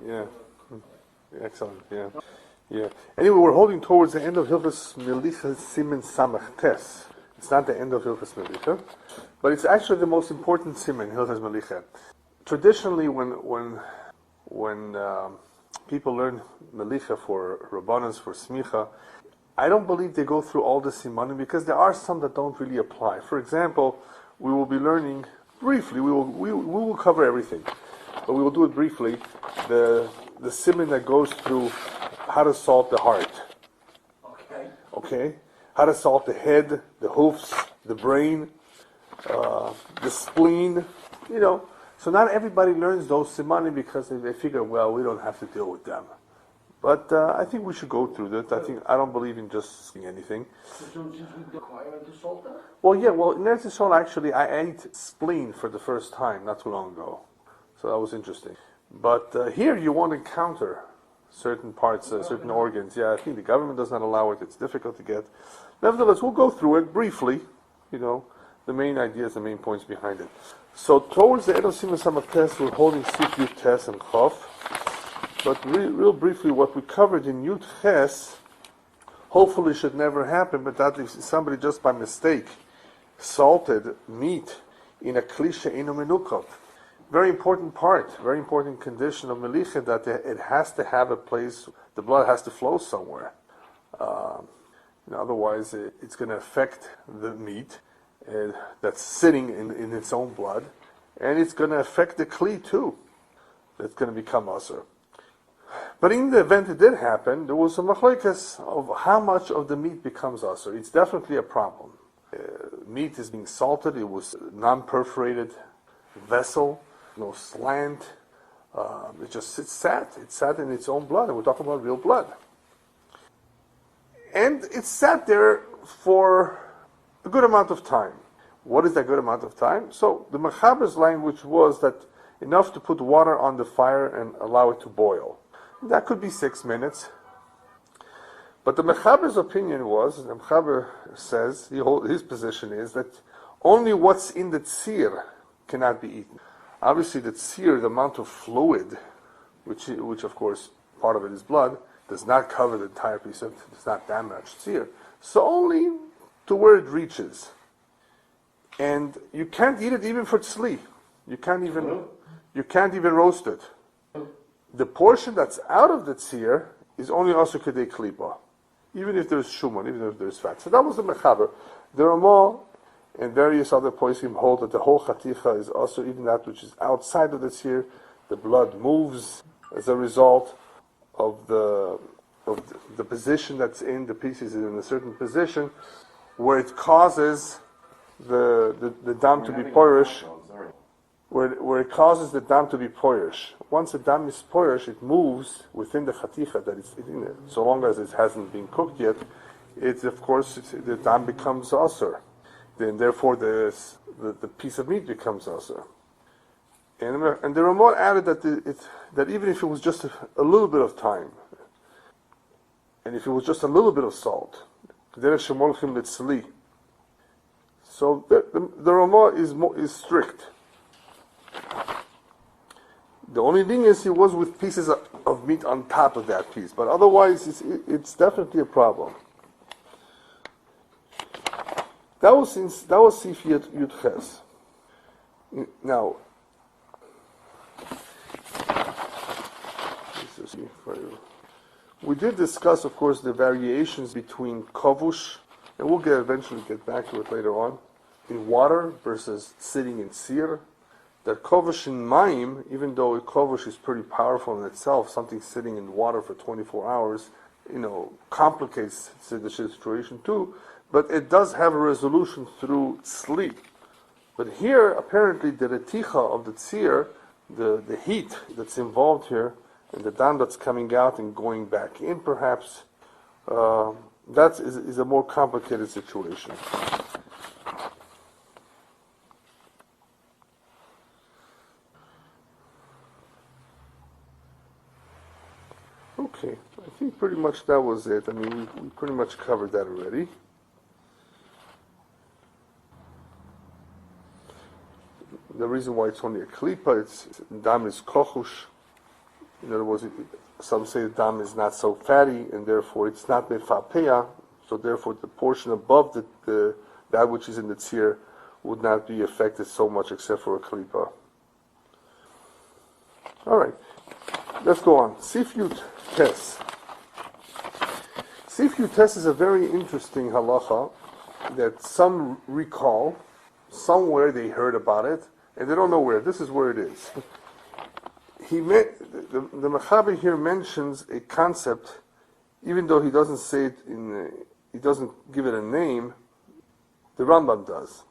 Yeah. Excellent. Yeah. Yeah. Anyway, we're holding towards the end of Hilchos Melicha Siman Samach Tes. It's not the end of Hilchos Melicha, but it's actually the most important Siman, Hilchos Melicha. Traditionally, when people learn Melicha for Rabbanos, for Smicha, I don't believe they go through all the Simanim because there are some that don't really apply. For example, we will be learning briefly. We will cover everything, but we will do it briefly. The Siman that goes through how to salt the heart. Okay. How to salt the head, the hoofs, the brain, the spleen. So not everybody learns those Simanim because they figure, well, we don't have to deal with them. But I think we should go through that. I don't believe in just saying anything. Well, yeah. Well, in Eretz Yisrael, actually, I ate spleen for the first time not too long ago, so that was interesting. But here, you won't encounter certain parts, certain organs. Yeah, I think the government does not allow it. It's difficult to get. Nevertheless, we'll go through it briefly. The main ideas, the main points behind it. So towards the end of Siman Samach Tes, we're holding Sif Yud Tes and Chof. But real briefly, what we covered in Yud Ches, hopefully should never happen, but that if somebody just by mistake salted meat in a klisha in a menukot, very important part, very important condition of Melicha, that it has to have a place, the blood has to flow somewhere. Otherwise, it's going to affect the meat that's sitting in its own blood, and it's going to affect the kli too. That's going to become usher. But in the event it did happen, there was a machlokes of how much of the meat becomes usher. It's definitely a problem. Meat is being salted. It was a non-perforated vessel, no slant. It sat in its own blood, and we're talking about real blood. And it sat there for a good amount of time. What is that good amount of time? So the Mechaber's language was that enough to put water on the fire and allow it to boil. That could be 6 minutes. But the Mechaber's opinion was, the Mechaber says, his position is that only what's in the tzir cannot be eaten. Obviously the tzir, the amount of fluid, which of course part of it is blood, does not cover the entire piece of, it's not that much tzir. So only to where it reaches. And you can't eat it even for tzli. You can't even roast it. The portion that's out of the tzir is only also kedei klipa, even if there's shuman, even if there's fat. So that was the mechaber. The Ramah and various other poskim hold that the whole chaticha is also even that which is outside of the tzir. The blood moves as a result of the position that's in the pieces in a certain position, where it causes the dam to be porish. Where it causes the dam to be poirish. Once the dam is poirish, it moves within the chaticha that is in it. So long as it hasn't been cooked yet, the dam becomes asur. Then therefore the piece of meat becomes asur. And the Ramah added that even if it was just a little bit of time, and if it was just a little bit of salt, so the Ramah is strict. The only thing is he was with pieces of meat on top of that piece, but otherwise it's definitely a problem. That was Sif Yud Ches. Now, we did discuss, of course, the variations between kavush, and we'll eventually get back to it later on, in water versus sitting in seer. That kavush in mayim, even though a kavush is pretty powerful in itself, something sitting in water for 24 hours, complicates the situation too, but it does have a resolution through sleep. But here, apparently, the reticha of the tzir, the heat that's involved here, and the dam that's coming out and going back in, perhaps, that is a more complicated situation. Okay, I think pretty much that was it. I mean, we pretty much covered that already. The reason why it's only a klipa, dam is kochush, In other words, some say the dam is not so fatty, and therefore it's not mefapeya, so therefore the portion above that which is in the tzir would not be affected so much except for a klipa. All right, let's go on. Sifyut Tes. Sifyut Tes is a very interesting halacha that some recall. Somewhere they heard about it, and they don't know where. This is where it is. The Mechaber here mentions a concept, even though he doesn't say it he doesn't give it a name. The Rambam does.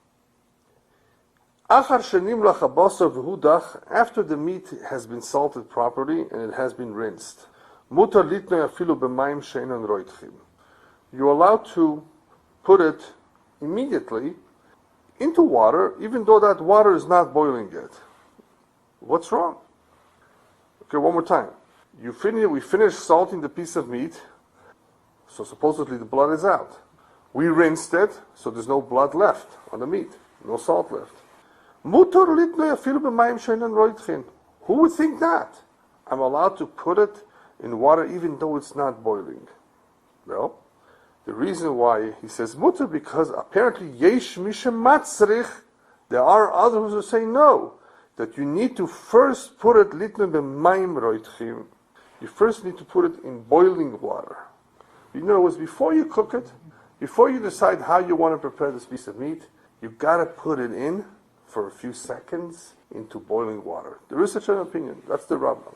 Achar shenim lach habasar v'hudach, after the meat has been salted properly and it has been rinsed. Mutar litnoi afilu b'mayim she'enan roitchim. You're allowed to put it immediately into water, even though that water is not boiling yet. What's wrong? Okay, one more time. We finished salting the piece of meat, so supposedly the blood is out. We rinsed it, so there's no blood left on the meat, no salt left. Who would think that? I'm allowed to put it in water even though it's not boiling. Well, the reason why he says mutter, because apparently yesh mishem matzrich, there are others who say no, that you need to first put it litne b'mayim roitchim. You first need to put it in boiling water. In other words, before you cook it, before you decide how you want to prepare this piece of meat, you've got to put it in for a few seconds into boiling water. There is such an opinion. That's the Rambam.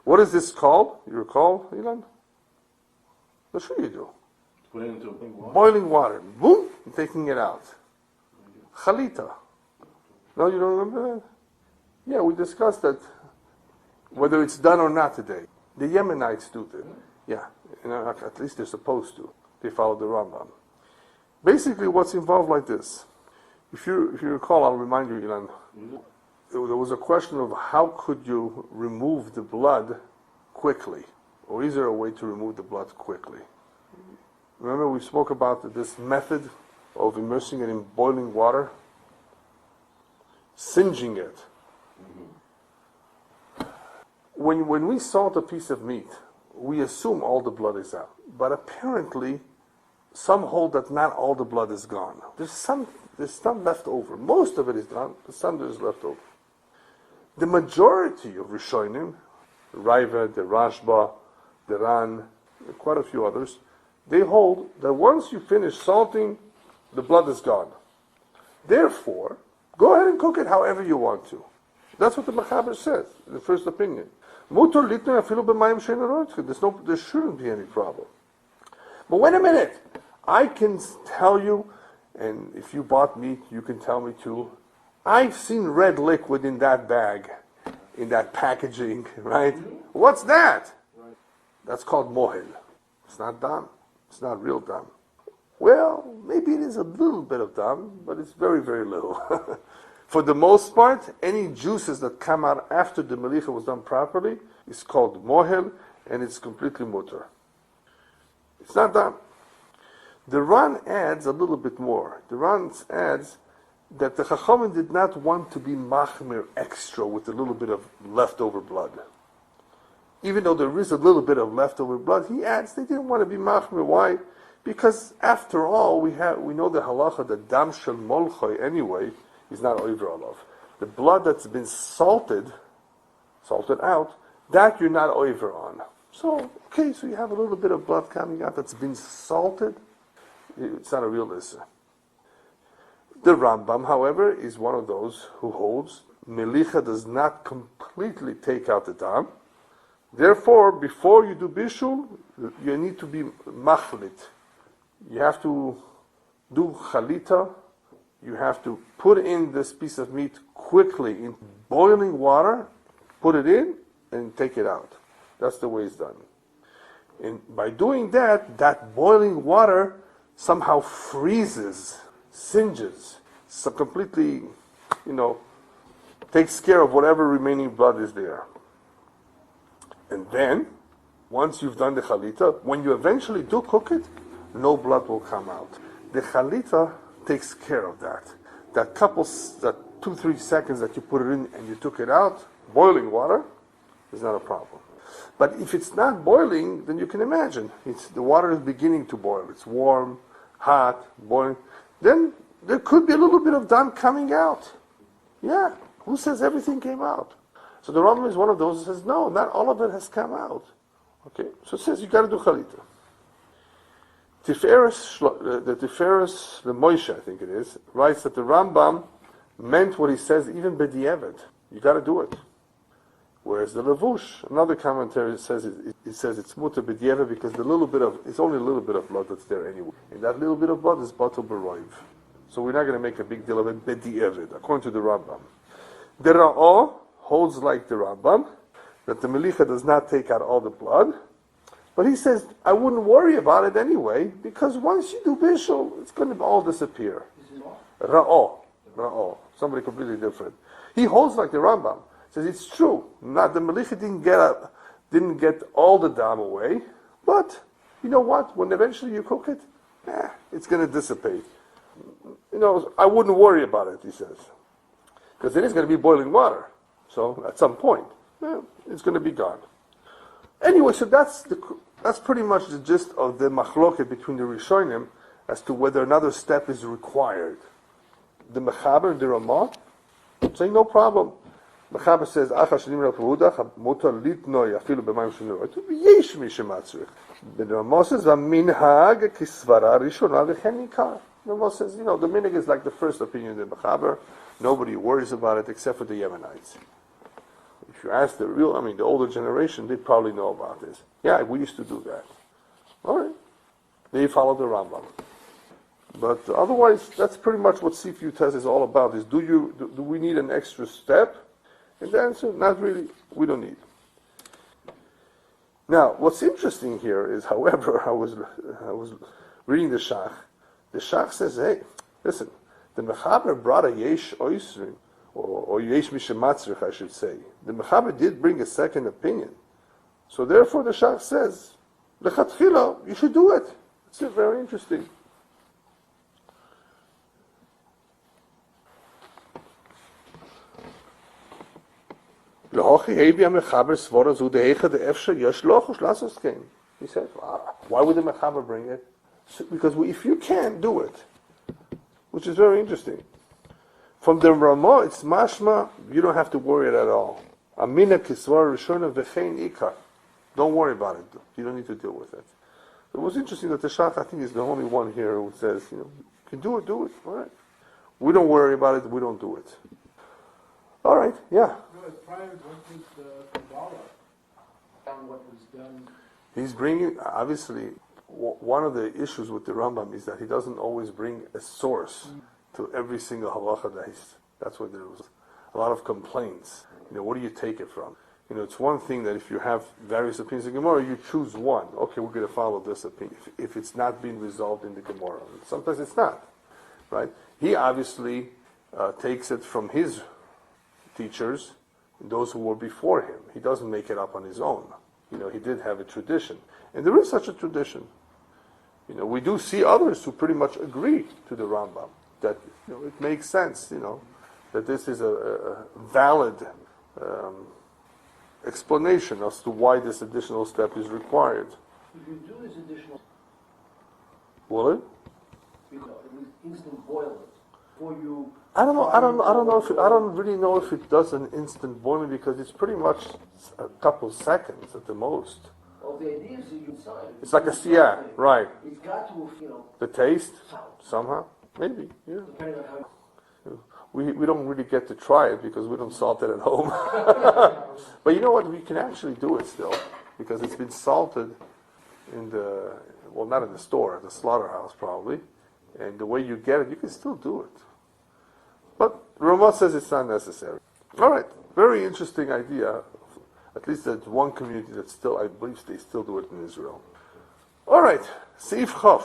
What is this called? You recall, Ilan? I'm sure you do. Put it into boiling water. Boom! I'm taking it out. Chalita. No, you don't remember that? Yeah, we discussed that, whether it's done or not today. The Yemenites do that. Yeah, at least they're supposed to. They follow the Rambam. Basically, what's involved like this. If you recall, I'll remind you, Ilan, there was a question of how could you remove the blood quickly? Or is there a way to remove the blood quickly? Remember we spoke about this method of immersing it in boiling water? Singeing it. When we salt a piece of meat, we assume all the blood is out. But apparently, some hold that not all the blood is gone. There's some left over. Most of it is gone, but some there is left over. The majority of Rishonim, the Raiva, the Rashba, the Ran, quite a few others, they hold that once you finish salting, the blood is gone. Therefore, go ahead and cook it however you want to. That's what the Mechaber says, in the first opinion. There shouldn't be any problem. But wait a minute. I can tell you, and if you bought meat, you can tell me too, I've seen red liquid in that bag, in that packaging, right? What's that? That's called mohel. It's not dam. It's not real dam. Well, maybe it is a little bit of dam, but it's very, very little. For the most part, any juices that come out after the melicha was done properly is called mohel, and it's completely mutter. It's not dam. The Ran adds a little bit more. The Ran adds that the Chachamim did not want to be machmir extra with a little bit of leftover blood. Even though there is a little bit of leftover blood, he adds they didn't want to be machmir. Why? Because after all, we know the halacha that dam shel molchoy anyway is not over olav. The blood that's been salted out, that you're not over on. So you have a little bit of blood coming out that's been salted. It's not a real issue. The Rambam, however, is one of those who holds Melicha does not completely take out the dam. Therefore, before you do bishul, you need to be machlit. You have to do chalita. You have to put in this piece of meat quickly in boiling water, put it in, and take it out. That's the way it's done. And by doing that, that boiling water somehow freezes, singes, so completely, takes care of whatever remaining blood is there. And then, once you've done the chalita, when you eventually do cook it, no blood will come out. The chalita takes care of that. That 2-3 seconds that you put it in and you took it out, boiling water, is not a problem. But if it's not boiling, then you can imagine. The water is beginning to boil. It's warm, hot, boiling. Then there could be a little bit of dam coming out. Yeah, who says everything came out? So the Rambam is one of those who says, no, not all of it has come out. Okay, so it says you got to do chalita. The Tiferes, the Moshe, I think it is, writes that the Rambam meant what he says even b'di'evet. You got to do it. Whereas the Levush, another commentary says it says it's mutar b'di'evet because it's only a little bit of blood that's there anyway. And that little bit of blood is batul b'roiv. So we're not going to make a big deal of it b'di'evet, according to the Rambam. The Ra'ah holds like the Rambam, that the Melicha does not take out all the blood. But he says, I wouldn't worry about it anyway, because once you do Bishul, it's going to all disappear. Ra'ah. Somebody completely different. He holds like the Rambam. Says it's true. Not the Melicha didn't get all the dam away, but you know what? When eventually you cook it, it's going to dissipate. I wouldn't worry about it, he says. Because it is going to be boiling water. So at some point, it's going to be gone. Anyway, so that's pretty much the gist of the machloket between the Rishonim as to whether another step is required. The Mechaber, the Ramah, saying no problem. Mechaber says, the Ramah says, the Ramah says, the minig is like the first opinion of the Mechaber. Nobody worries about it except for the Yemenites. If you ask the older generation, they probably know about this. Yeah, we used to do that. All right. They follow the Rambam. But otherwise, that's pretty much what Sif Yutes is all about, is do we need an extra step? And the answer, not really, we don't need. Now, what's interesting here is, however, I was reading the Shach. The Shach says, hey, listen, the Mechaber brought a Yesh Oisrim, or Yesh Mishematzrich, I should say. The Mechaber did bring a second opinion. So therefore the Shach says, Lechatchila, you should do it. It's very interesting. He said, why would the Mechaber bring it? Because if you can, do it. Which is very interesting. From the Ramah, it's mashma, you don't have to worry at all. Amina kisvar rishona v'chein ikar. Don't worry about it. You don't need to deal with it. It was interesting that the Shach, I think, is the only one here who says, you can do it, all right. We don't worry about it, we don't do it. All right, yeah. What was done. He's bringing, obviously, one of the issues with the Rambam is that he doesn't always bring a source to every single halacha that's where there was a lot of complaints. What do you take it from? It's one thing that if you have various opinions in Gemara, you choose one. Okay, we're going to follow this opinion. If it's not being resolved in the Gemara. Sometimes it's not, right? He obviously takes it from his teachers, those who were before him. He doesn't make it up on his own. He did have a tradition. And there is such a tradition. We do see others who pretty much agree to the Rambam, that it makes sense, that this is a valid explanation as to why this additional step is required. If you do this additional, will it? Instant boil it before you. I don't know. I don't really know if it does an instant boiling, because it's pretty much a couple seconds at the most. Well, the idea is that you decide. It's like a siyah, right? It's got to, the taste somehow, maybe, yeah. Depending on how. We don't really get to try it because we don't salt it at home. But you know what? We can actually do it still, because it's been salted in not in the store, at the slaughterhouse probably. And the way you get it, you can still do it. But Ramah says it's not necessary. All right, very interesting idea. At least there's one community that still, I believe they still do it in Israel. All right, Seif Chof.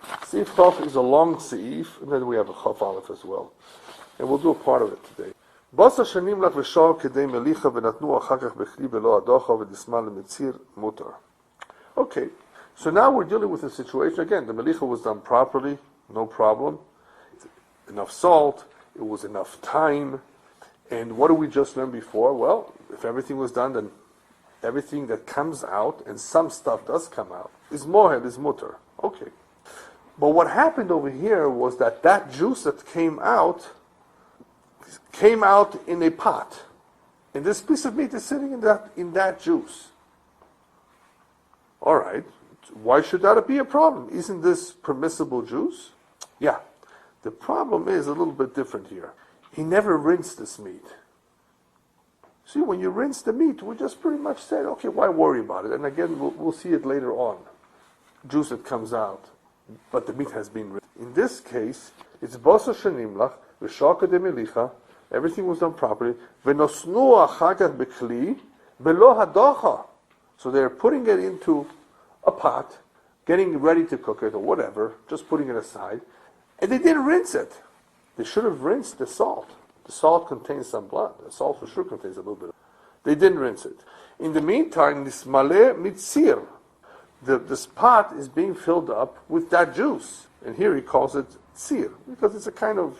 Seif Chof is a long Seif, and then we have a Chof Aleph as well. And we'll do a part of it today. Basar shanim lach v'shor kedei melicha v'natnu achar kach bechli belo adocha v'disman l'metzir mutar. Okay, so now we're dealing with a situation, again, the melicha was done properly, no problem. Enough salt, it was enough time. And what did we just learn before? Well, if everything was done, then everything that comes out, and some stuff does come out, is mohel, is mutter. Okay. But what happened over here was that juice that came out in a pot. And this piece of meat is sitting in that juice. All right. Why should that be a problem? Isn't this permissible juice? Yeah. The problem is a little bit different here. He never rinsed this meat. See, when you rinse the meat, we just pretty much said, okay, why worry about it? And again, we'll see it later on. Juice that comes out, but the meat has been rinsed. In this case, it's Basar shenimlach, v'shaka de Melicha, everything was done properly, v'nosnu achagach bekli, belo hadocha. So they're putting it into a pot, getting ready to cook it or whatever, just putting it aside, and they didn't rinse it. They should have rinsed the salt. The salt contains some blood. The salt for sure contains a little bit. They didn't rinse it. In the meantime, this maleh mitzir, this pot is being filled up with that juice. And here he calls it tzir, because it's a kind of,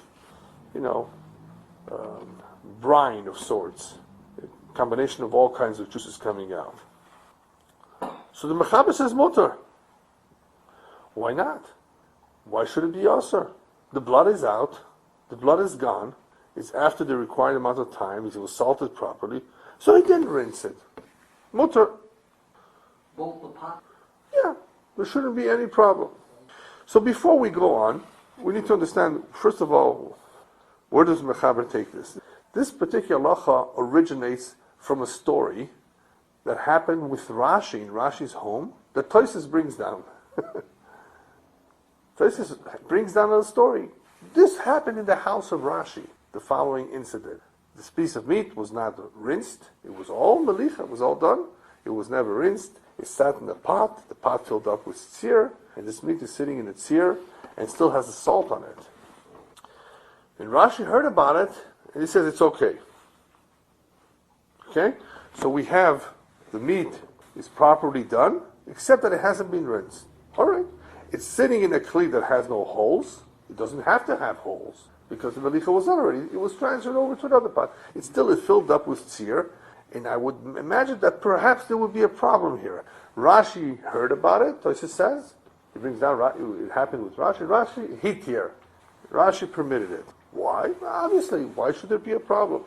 brine of sorts. A combination of all kinds of juices coming out. So the mechaber says mutter. Why not? Why should it be asur? The blood is out. The blood is gone. It's after the required amount of time. It was salted properly. So he didn't rinse it. Mutter. Both the pot. Yeah, there shouldn't be any problem. So before we go on, we need to understand, first of all, where does Mechaber take this? This particular halacha originates from a story that happened with Rashi in Rashi's home that Tosfos brings down. Tosfos brings down a story. This happened in the house of Rashi, the following incident. This piece of meat was not rinsed. It was all melicha, it was all done. It was never rinsed. It sat in the pot filled up with tzir, and this meat is sitting in the tzir and still has the salt on it. And Rashi heard about it, and he says it's okay. Okay? So we have the meat is properly done, except that it hasn't been rinsed. All right. It's sitting in a kli that has no holes. It doesn't have to have holes, because the melicha was already, it was transferred over to another pot. It still is filled up with tzir, and I would imagine that perhaps there would be a problem here. Rashi heard about it, Tosfos says. He brings down, it happened with Rashi. Rashi, hitir. Rashi permitted it. Why? Obviously, why should there be a problem?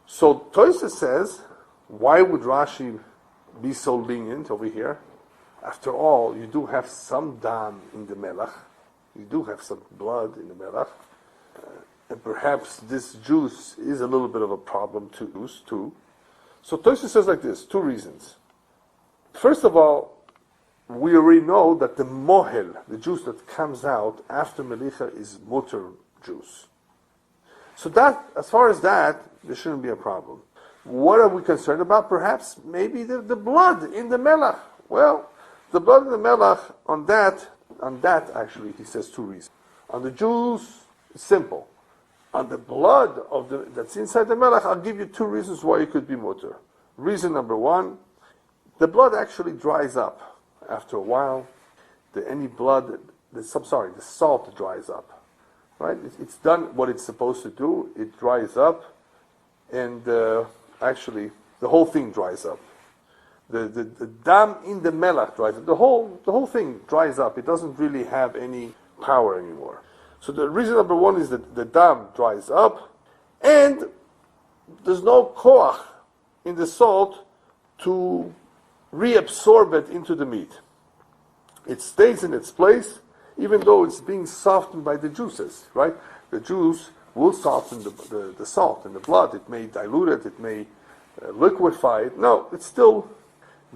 So Tosfos says, why would Rashi be so lenient over here? After all, you do have some dam in the melach. You do have some blood in the melach. And perhaps this juice is a little bit of a problem too. So Tosfos says like this, two reasons. First of all, we already know that the mohel, the juice that comes out after melicha, is mutter juice. So that, as far as that, there shouldn't be a problem. What are we concerned about? Perhaps maybe the blood in the melach. Well, the blood in the melach, on that actually, he says two reasons. On the juice, it's simple. On the blood that's inside the melach, I'll give you two reasons why it could be mutter. Reason number one, the blood actually dries up after a while. The salt dries up. Right? It's done what it's supposed to do. It dries up, and actually the whole thing dries up. The dam in the melach dries up. The whole thing dries up. It doesn't really have any power anymore. So the reason number one is that the dam dries up, and there's no koach in the salt to reabsorb it into the meat. It stays in its place, even though it's being softened by the juices, right? The juice will soften the salt in the blood. It may dilute it, it may liquefy it. No, it still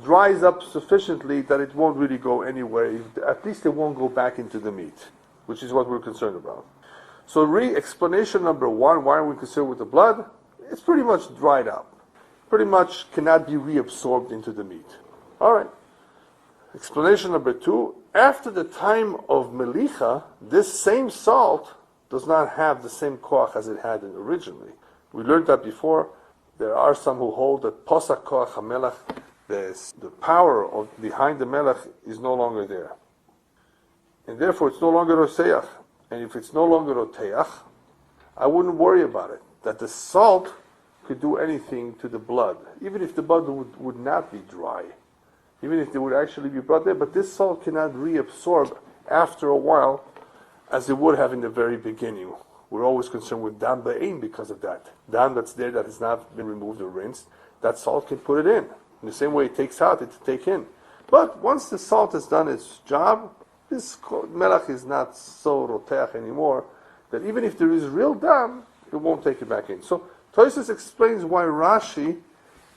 dries up sufficiently that it won't really go anywhere. At least it won't go back into the meat, which is what we're concerned about. So explanation number one, why are we concerned with the blood? It's pretty much dried up. Pretty much cannot be reabsorbed into the meat. All right. Explanation number two, after the time of melicha, this same salt does not have the same koach as it had originally. We learned that before. There are some who hold that posak koach hamelach, the power behind the melech is no longer there. And therefore it's no longer roteach. And if it's no longer roteach, I wouldn't worry about it. That the salt could do anything to the blood, even if the blood would not be dry, even if there would actually be blood there, but this salt cannot reabsorb after a while as it would have in the very beginning. We're always concerned with dam ba'in because of that. Dam that's there that has not been removed or rinsed, that salt can put it in. In the same way it takes out, it take in. But once the salt has done its job, this melach is not so roteach anymore, that even if there is real dam, it won't take it back in. So Tosfos explains why Rashi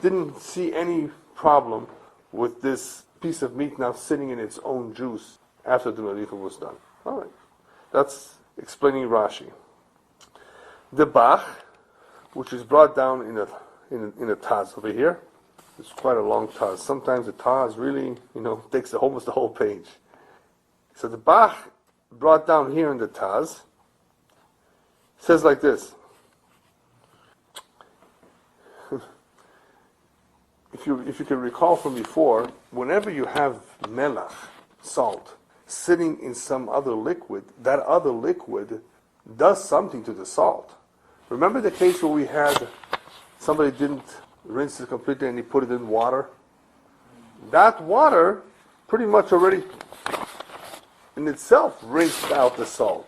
didn't see any problem with this piece of meat now sitting in its own juice after the melicha was done. All right, that's explaining Rashi. The Bach, which is brought down in a Taz over here, it's quite a long Taz. Sometimes the Taz really, takes almost the whole page. So the Bach brought down here in the Taz says like this. If you can recall from before, whenever you have melach, salt, sitting in some other liquid, that other liquid does something to the salt. Remember the case where we had somebody didn't rinse it completely and he put it in water? That water pretty much already in itself rinsed out the salt.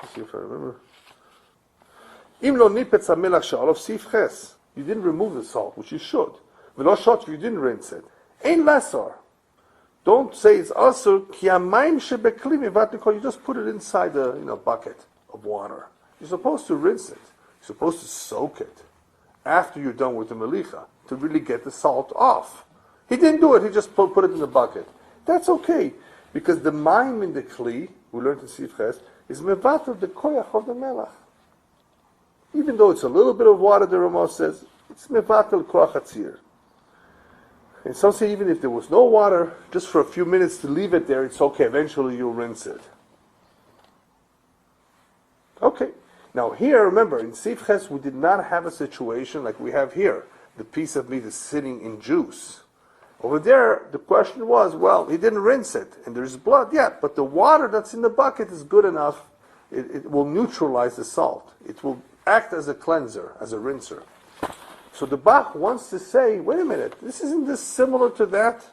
Let's see if I remember. You didn't remove the salt, which you should. You didn't rinse it. Ein lesser. Don't say it's also you just put it inside a bucket of water. You're supposed to rinse it. You're supposed to soak it after you're done with the melicha to really get the salt off. He didn't do it. He just put it in the bucket. That's okay, because the maim in the kli we learned in Sifches is mevatel the koyach of the melach. Even though it's a little bit of water, the Ramah says, it's mevatel koach hatzir. And some say even if there was no water, just for a few minutes to leave it there, it's okay. Eventually you'll rinse it. Okay. Now here, remember, in Sifches we did not have a situation like we have here. The piece of meat is sitting in juice. Over there, the question was, well, he didn't rinse it, and there's blood, yeah, but the water that's in the bucket is good enough. It will neutralize the salt. It will act as a cleanser, as a rinser. So the Bach wants to say, wait a minute, isn't this similar to that?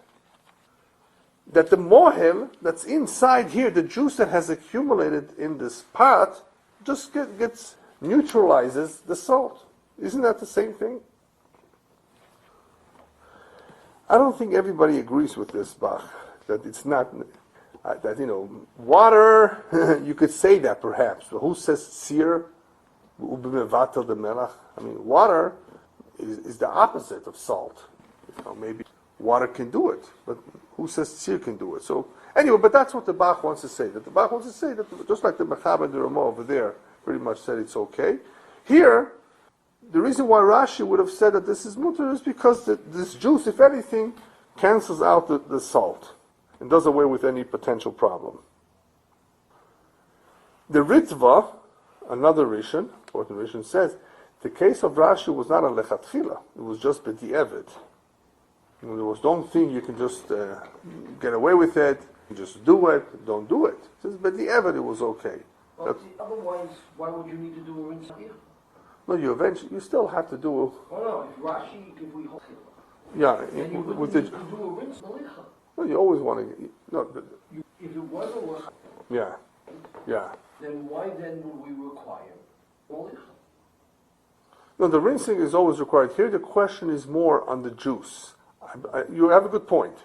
That the mohel that's inside here, the juice that has accumulated in this pot, just neutralizes the salt. Isn't that the same thing? I don't think everybody agrees with this, Bach, that it's not, water, you could say that perhaps, but who says seer? The melach. I mean, water is the opposite of salt. Maybe water can do it, but who says tzir can do it? So anyway, but that's what the Bach wants to say. That the Bach wants to say that just like the Mechaber and the Ramah over there pretty much said it's okay. Here, the reason why Rashi would have said that this is mutter is because this juice, if anything, cancels out the salt and does away with any potential problem. The Ritva, another Rishon, important Rishon, says the case of Rashi was not a lechatchila; it was just b'di'evet. There was don't think you can just get away with it, just do it, don't do it. Just b'di'evet, it was okay. Well, otherwise, why would you need to do a rinse here? No, you still have to do. Oh no, if Rashi, if we hold it. Yeah, then you with need to do a rinse melicha. No, you always want to. No, If it was a rinse, yeah. then why then would we require melicha? No, the rinsing is always required. Here the question is more on the juice. You have a good point.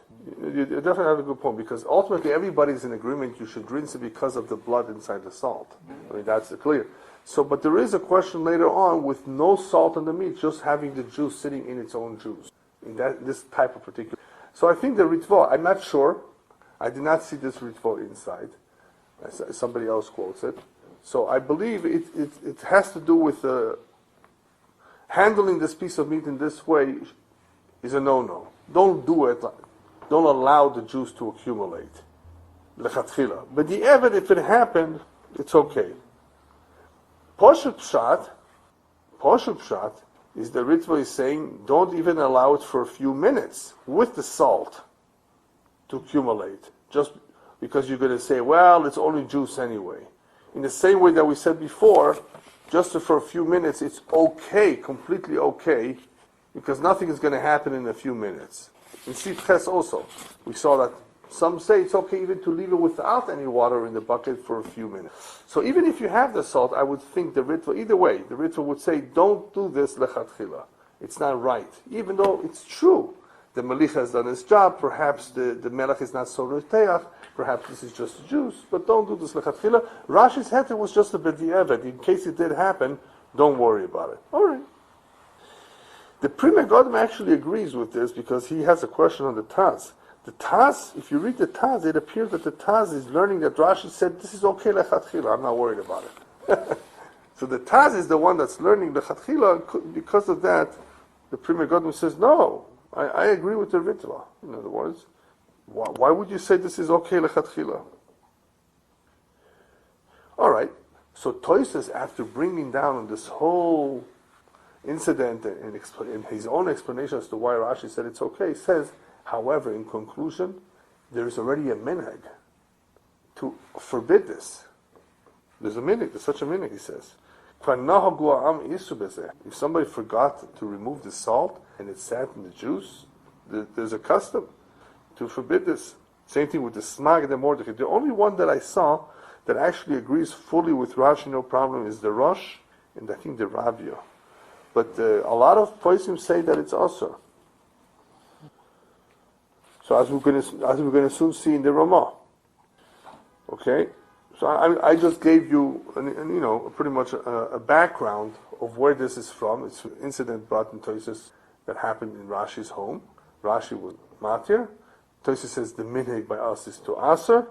You definitely have a good point, because ultimately everybody's in agreement you should rinse it because of the blood inside the salt. I mean, that's clear. So, but there is a question later on with no salt in the meat, just having the juice sitting in its own juice. In this type of particular. So I think the Ritva, I'm not sure. I did not see this Ritva inside. Somebody else quotes it. So I believe it has to do with handling this piece of meat in this way is a no-no. Don't do it. Don't allow the juice to accumulate. Lechatchila. But the evidence, if it happened, it's okay. Poshut Pshat is the Ritva is saying, don't even allow it for a few minutes with the salt to accumulate. Just because you're going to say, well, it's only juice anyway. in the same way that we said before, just for a few minutes, it's okay, completely okay, because nothing is going to happen in a few minutes. In Sif Ches also, we saw that some say it's okay even to leave it without any water in the bucket for a few minutes. So even if you have the salt, I would think the Ritva, either way, the Ritva would say, don't do this lechatchila. It's not right. Even though it's true. The Melicha has done its job, perhaps the Melech is not so Yore Deah, perhaps this is just juice, but don't do this lechatchila. Rashi's heter was just a b'di'evet. In case it did happen, don't worry about it. All right. The Pri Megadim actually agrees with this because he has a question on the Taz. The Taz, if you read the Taz, it appears that the Taz is learning that Rashi said, this is okay lechatchila, I'm not worried about it. So the Taz is the one that's learning lechatchila, because of that, the Pri Megadim says, no, I agree with the Ritva. In other words, why would you say this is okay lechatchila? All right, so Tosfos, after bringing down this whole incident and his own explanation as to why Rashi said it's okay, says, however, in conclusion, there is already a minhag to forbid this. There's a minhag, there's such a minhag, he says. If somebody forgot to remove the salt and it sat in the juice, there's a custom to forbid this. Same thing with the smag and the mordechai. The only one that I saw that actually agrees fully with Rashi, no problem, is the Rosh and I think the Rabbi. But a lot of Poisim say that it's also. So as we're going to soon see in the Ramah. Okay? So I just gave you, pretty much a background of where this is from. It's an incident brought in Tosfos that happened in Rashi's home. Rashi was matir. Tosfos says the minhag by us is to aser.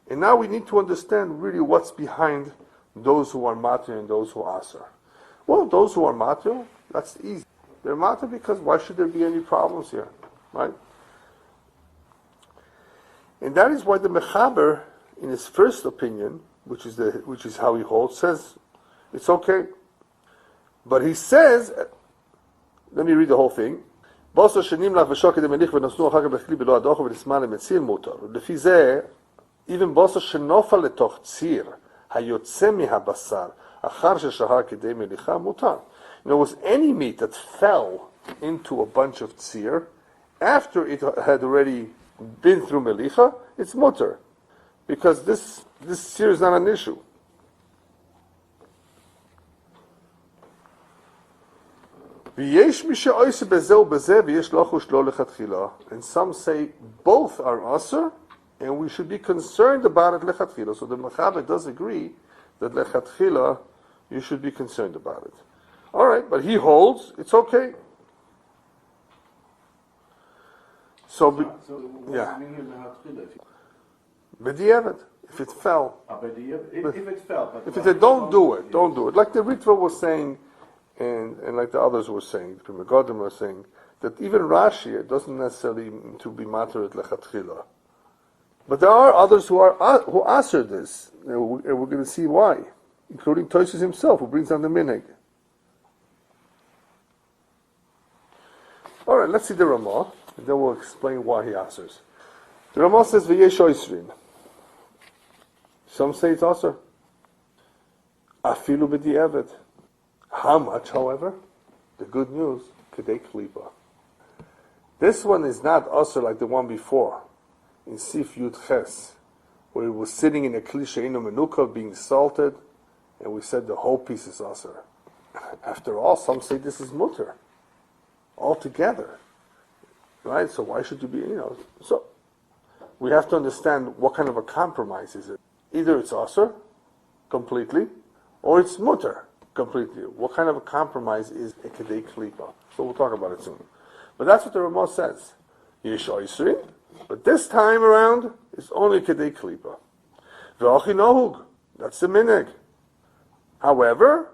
And now we need to understand really what's behind those who are matir and those who aser. Well, those who are matir, that's easy. They're matir because why should there be any problems here, right? And that is why the Mechaber, in his first opinion, which is how he holds, says it's okay. But he says, let me read the whole thing. Basar שנמלח ושוקד המליך ונוסנו אחר כך בכלי בלא הדוחו ונשמע למציר מותר. לפי זה, even בוסר שנופל לתוך ציר, היוצא מהבשר, אחר ששהה כדי מליחה מותר. In other words, any meat that fell into a bunch of tzir, after it had already been through melicha, it's mutter. Because this tzir is not an issue. And some say both are aser, and we should be concerned about it lechatchila. So the Mechaber does agree that lechatchila you should be concerned about it. All right, but he holds it's okay. So yeah. B'di'evet, if it fell. If it fell. If it said, don't do it. Like the Ritva was saying, and like the others were saying, the Pri Megadim were saying, that even Rashi doesn't necessarily mean to be matter at lechatchila. But there are others who answer this, and we're going to see why, including Tosfos himself, who brings down the minhag. All right, let's see the Ramah, and then we'll explain why he answers. The Ramah says, "V'yesh oisrin." Some say it's aser. Afilu b'di'evet. How much, however? The good news, kedei klipa. This one is not aser like the one before, in Sif Yud Ches, where it was sitting in a kli she'eino menuka being salted, and we said the whole piece is aser. After all, some say this is mutter altogether, right? So why should you be, So we have to understand what kind of a compromise is it. Either it's aser completely, or it's mutter completely. What kind of a compromise is a kedei klipa? So we'll talk about it soon. But that's what the Ramah says. Yesh oisrin, but this time around it's only kedei klipa. V'achi nohug, that's the minhag. However,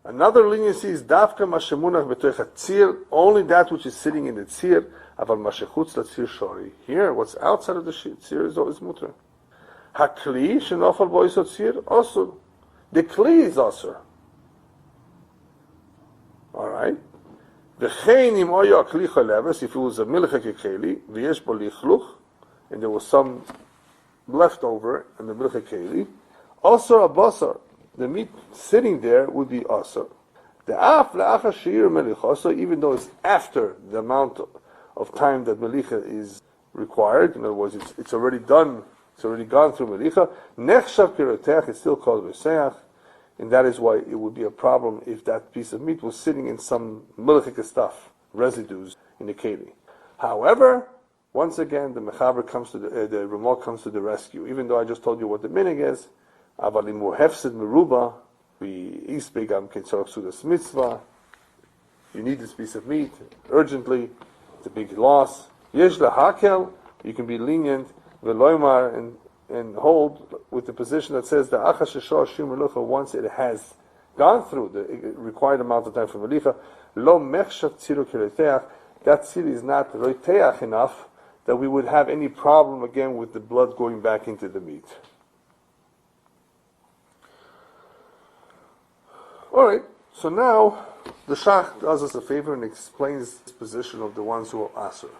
another leniency is dafka mashemunach b'toich tzir, only that which is sitting in the tzir, aval mashechutz latzir shori. Here, what's outside of the tzir is mutter. Hakli shenofal boisot tzir also. The kli is aser. All right. V'chein im oyo akli chaleves, if it was a melicha kekeli, v'yesh bo lichluch, and there was some left over in the melicha keli, Asar Basar, the meat sitting there would be asar. The af le'achar she'ir melicha, so even though it's after the amount of time that melicha is required, in other words, it's already done, it's already gone through melicha, nechshav kirotech, it's still called v'seach, and that is why it would be a problem if that piece of meat was sitting in some melicha stuff, residues in the keli. However, once again, the mechaber comes to the remote comes to the rescue. Even though I just told you what the minig is, avalimu hefsid meruba, we isbegam ketzorach sudas mitzvah. You need this piece of meat urgently. It's a big loss. Yesh lahakel, you can be lenient, veloymar, and hold with the position that says the achash sheshor shim melicha, once it has gone through the required amount of time for melicha, lo mechshav tziru kireteach, that tzir is not roiteach enough that we would have any problem again with the blood going back into the meat. Alright, so now the Shach does us a favor and explains the position of the ones who are Asr.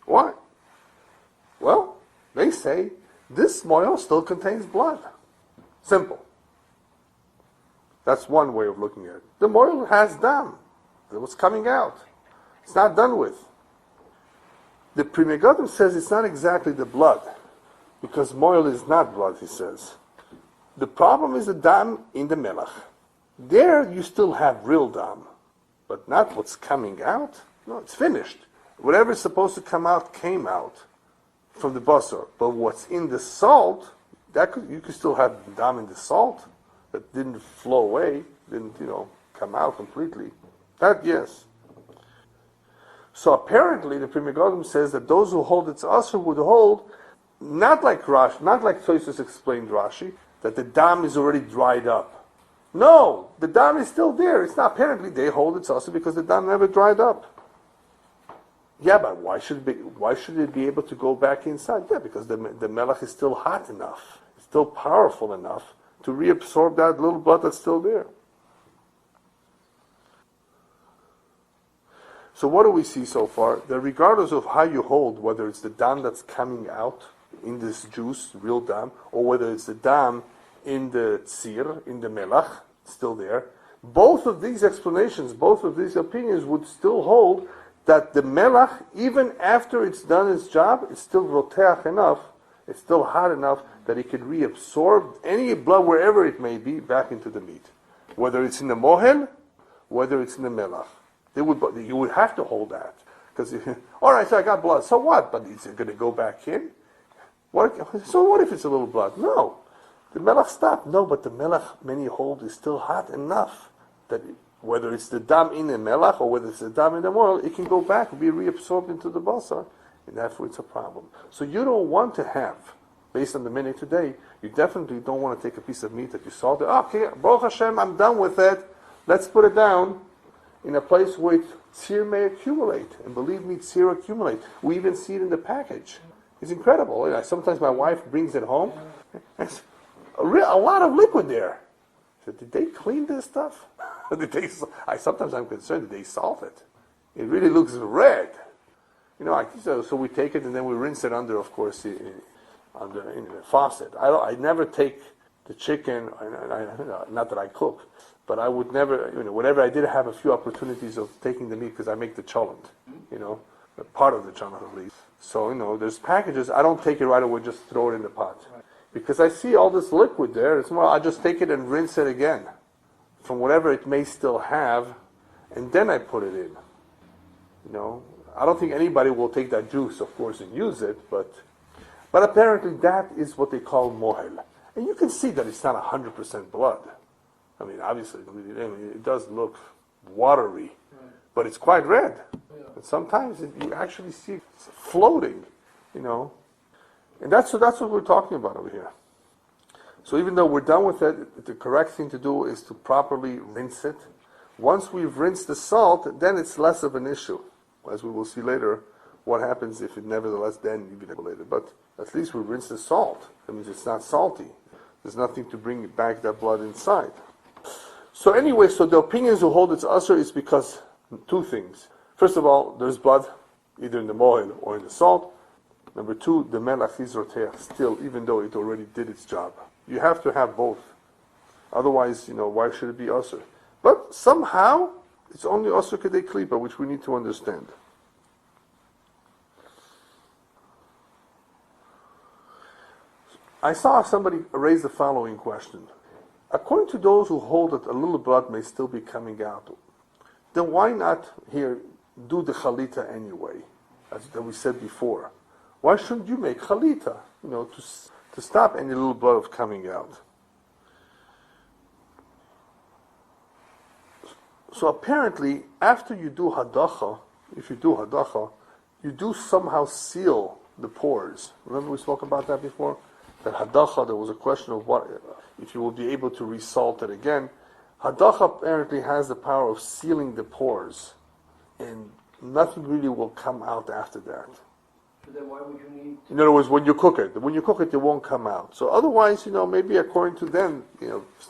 Why? Well, they say this moil still contains blood. Simple. That's one way of looking at it. The moil has dam. That's what's coming out. It's not done with. The Pri Megadim says it's not exactly the blood, because moil is not blood, he says. The problem is the dam in the melach. There you still have real dam, but not what's coming out. No, it's finished. Whatever is supposed to come out came out from the basar. But what's in the salt, you could still have dam in the salt that didn't flow away, didn't come out completely. That yes. So apparently the Pri Megadim says that those who hold its asr would hold not like Tosfos explained Rashi, that the dam is already dried up. No, the dam is still there. It's not, apparently they hold its asr because the dam never dried up. Yeah, but why should it be able to go back inside? Yeah, because the melech is still hot enough, it's still powerful enough to reabsorb that little blood that's still there. So what do we see so far? That regardless of how you hold, whether it's the dam that's coming out in this juice, real dam, or whether it's the dam in the tzir, in the melach, still there, both of these explanations, both of these opinions would still hold that the melach, even after it's done its job, it's still roteach enough, it's still hot enough that it can reabsorb any blood, wherever it may be, back into the meat. Whether it's in the mohel, whether it's in the melach. You would have to hold that. Because, all right, so I got blood, so what? But is it going to go back in? So what if it's a little blood? No. The melach stopped. No, but the melach, many hold, is still hot enough that whether it's the dam in the melach or whether it's the dam in the oil, it can go back and be reabsorbed into the basar, and therefore it's a problem. So you don't want to have, based on the minute today, you definitely don't want to take a piece of meat that you salted. Okay, Baruch Hashem, I'm done with it. Let's put it down in a place where tzir may accumulate. And believe me, tzir accumulate. We even see it in the package. It's incredible. Sometimes my wife brings it home. There's a lot of liquid there. I said, did they clean this stuff? Sometimes I'm concerned, did they salt it? It really looks red. So we take it and then we rinse it under, of course, in the faucet. I never take the chicken, not that I cook, but I would never, whenever I did have a few opportunities of taking the meat, because I make the cholent, part of the cholent at least. So, there's packages, I don't take it right away, just throw it in the pot. Because I see all this liquid there, it's more, I just take it and rinse it again, from whatever it may still have, and then I put it in. I don't think anybody will take that juice, of course, and use it, but apparently that is what they call mohel. And you can see that it's not 100% blood. I mean, obviously, it does look watery, but it's quite red. And sometimes you actually see it floating, And that's what we're talking about over here. So even though we're done with it, the correct thing to do is to properly rinse it. Once we've rinsed the salt, then it's less of an issue. As we will see later, what happens if it nevertheless then evaporated. But at least we rinse the salt. That means it's not salty. There's nothing to bring back that blood inside. So anyway, the opinions who hold its usher is because two things. First of all, there's blood, either in the mohel or in the salt. Number two, the melach is roteach still, even though it already did its job. You have to have both. Otherwise, why should it be asur? But somehow, it's only asur kedei klipa, which we need to understand. I saw somebody raise the following question. According to those who hold that a little blood may still be coming out, then why not here do the chalita anyway, as we said before? Why shouldn't you make chalita, to stop any little blood of coming out? So apparently, after you do hadacha, if you do hadacha, you do somehow seal the pores. Remember we spoke about that before? That hadacha, there was a question of what, if you will be able to resalt it again. Hadacha apparently has the power of sealing the pores, and nothing really will come out after that. So then why would you need... In other words, when you cook it, it won't come out. So otherwise, maybe according to them,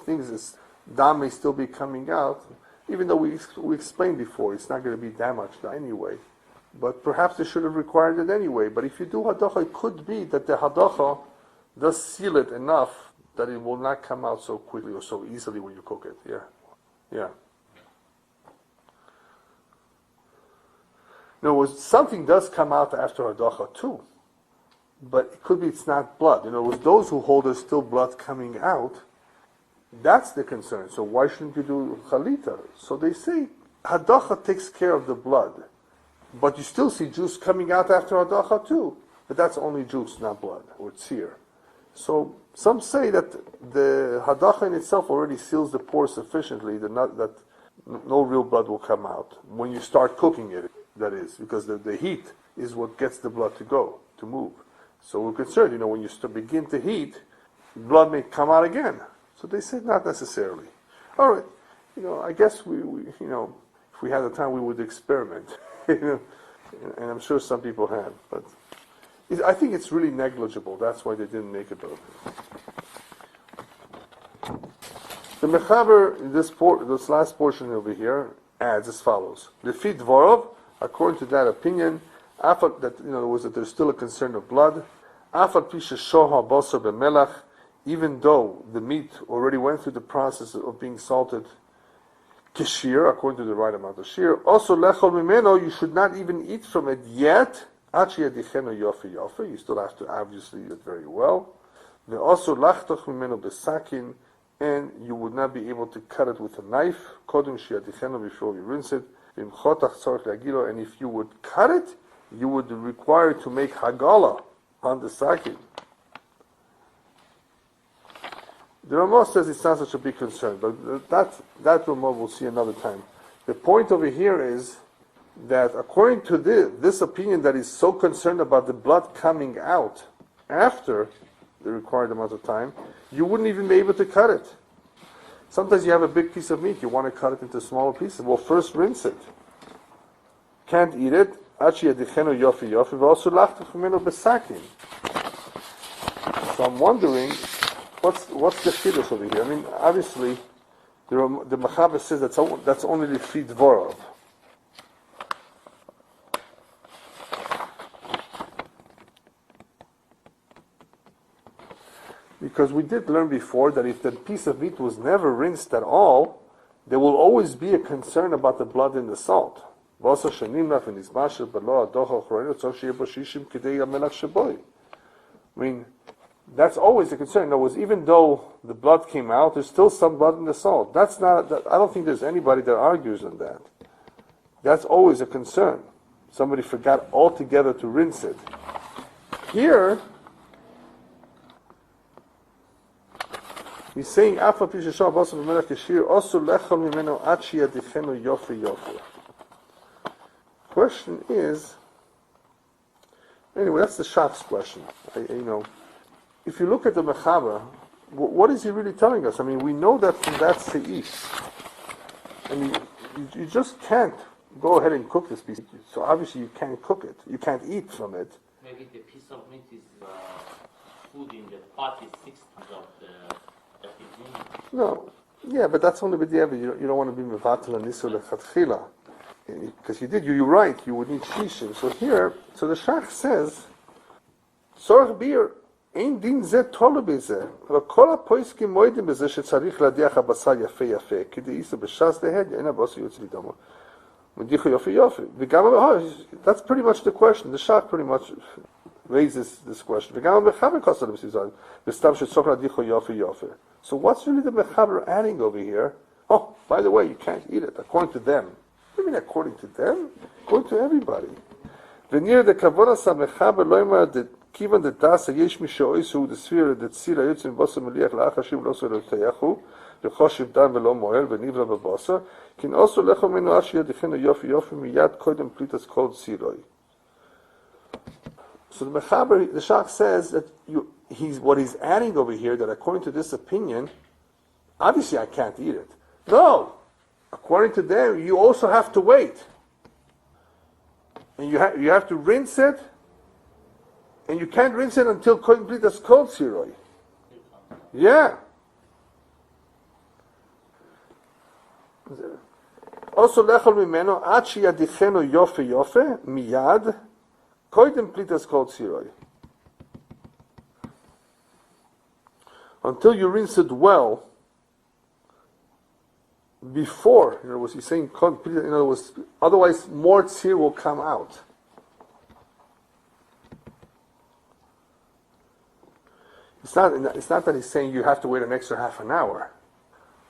things as dam may still be coming out, even though we explained before, it's not going to be that much anyway. But perhaps they should have required it anyway. But if you do hadacha, it could be that the hadacha does seal it enough that it will not come out so quickly or so easily when you cook it. Yeah. In other words, something does come out after hadacha too. But it could be it's not blood. In other words, those who hold there's still blood coming out, that's the concern. So why shouldn't you do chalita? So they say hadacha takes care of the blood, but you still see juice coming out after hadacha too. But that's only juice, not blood or tzir. So some say that the hadacha in itself already seals the pores sufficiently that no real blood will come out when you start cooking it. That is because the heat is what gets the blood to move. So we're concerned, when you begin to heat, blood may come out again. So they said not necessarily. All right, I guess we if we had the time we would experiment, and I'm sure some people have, but I think it's really negligible. That's why they didn't make it though. The mechaber, this last portion over here, adds as follows: Lefi dvorov, according to that opinion, that that there's still a concern of blood. Afal pisha shoha basar b'melach. Even though the meat already went through the process of being salted, kishir, according to the right amount of shir, also lechol mimeno, you should not even eat from it yet. Achi yadichenu yofi yofi, you still have to obviously eat it very well. Also lachtach mimeno besakin, and you would not be able to cut it with a knife. Kodem shiadichenu, before you rinse it. And if you would cut it, you would be required to make hagala on the sakin. The Ramah says it's not such a big concern, but that Ramah we'll see another time. The point over here is that according to this opinion that is so concerned about the blood coming out after the required amount of time, you wouldn't even be able to cut it. Sometimes you have a big piece of meat, you want to cut it into smaller pieces. Well, first rinse it. Can't eat it. So I'm wondering, what's the chiddush over here? I mean, obviously, the mechaber says that's only the fi dvorov. Because we did learn before that if that piece of meat was never rinsed at all, there will always be a concern about the blood in the salt. I mean, that's always a concern. In other words, even though the blood came out, there's still some blood in the salt. I don't think there's anybody that argues on that. That's always a concern. Somebody forgot altogether to rinse it. Here, he's saying, question is, anyway, that's the Shach's question. If you look at the mechaber, what is he really telling us? I mean, we know that from that seif. I mean, you just can't go ahead and cook this piece. So obviously you can't cook it. You can't eat from it. Maybe the piece of meat is food in the pot is 6 times of the No. Yeah, but that's only with the Evi. You don't want to be mevatel and nisul lechatchila. Because you're right, you would need shishim. So here, the Shach says, Sorach bir אין דין זה תולה בזה, אבל כל הפויסקים מועדים בזה שצריך להדיח הבשר יפה יפה, כדי איסו בש"ס דהד, אין הבשר יוצא לדמו. מדיחו יופי יופי. וגם, that's pretty much the question. The Shach pretty much raises this question. וגם המחבר כוסה למסיזון, וסתם שצריך להדיחו יופי יופי. So what's really the מחבר adding over here? Oh, by the way, you can't eat it, according to them. What do you mean according to them? According to everybody. ונראה דכבונס המחבר לא יאמר כיוון דדסה יש מי שאויסו דספיר דציל היוצא מבוסר מליח לאחר שיב לא סולל תייחו לחושב דם ולא מועל ונבלה בבוסר כי נעשו לכו מנועה שידיכנו יופי יופי מיד קודם פליטס כל צילוי. So the Mechaber, the Shach says that what he's adding over here, that according to this opinion, obviously I can't eat it. No! According to them, you also have to wait. And you have to rinse it, and you can't rinse it until complete as cold siroi. Yeah. Also lechol mimeno ad sheyadichenu yofe yofe miyad koidem plitas kol tziroi. Until you rinse it well before, in other words, he's saying, in other words, otherwise more tzir will come out. It's not that he's saying you have to wait an extra half an hour.